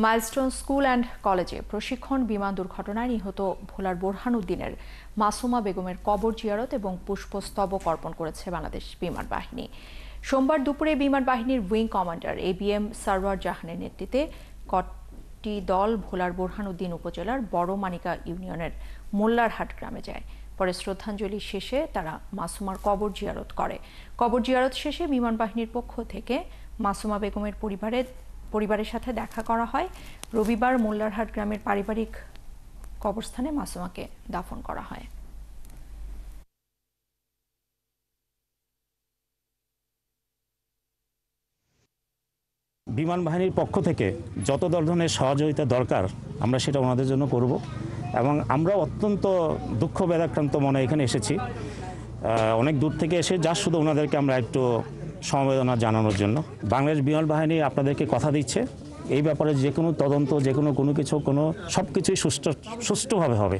Milestone school and কলেজে প্রশিক্ষণ বিমান দুর্ঘটনায় নিহত ভোলার বোরহান উদ্দিনের মাসুমা বেগমের কবর জিয়ারত এবং পুষ্পস্তবক অর্পণ করেছে বাংলাদেশ বিমান বাহিনী। সোমবার দুপুরে বিমান বাহিনীর উইং কমান্ডার ABM সারওয়ার জাহানের নেতৃত্বে কটি দল ভোলার বোরহান উদ্দিন উপজেলার বড় মানিকা ইউনিয়নের মোল্লারহাট গ্রামে যায়। পরে শ্রদ্ধাঞ্জলি শেষে তারা মাসুমার কবর জিয়ারত করে। কবর জিয়ারত শেষে বিমান বাহিনীর পক্ষ থেকে মাসুমা বেগমের পরিবারের সাথে দেখা করা হয়। রবিবার মোল্লারহাট গ্রামের পারিবারিক কবরস্থানে মাসুমাকে দাফন করা হয়। বিমান বাহিনীর পক্ষ থেকে যত ধরনের সহযোগিতা দরকার আমরা সেটা ওনাদের জন্য করব এবং আমরা অত্যন্ত দুঃখ বেদাক্রান্ত মনে এখানে এসেছি অনেক দূর থেকে এসে যা শুধু ওনাদেরকে আমরা একটু সমবেদনা জানানোর জন্য। বাংলাদেশ বিমান বাহিনী আপনাদেরকে কথা দিচ্ছে এই ব্যাপারে যে কোনো তদন্ত যে কোনো কিছু সব কিছুই সুষ্ঠুভাবে হবে।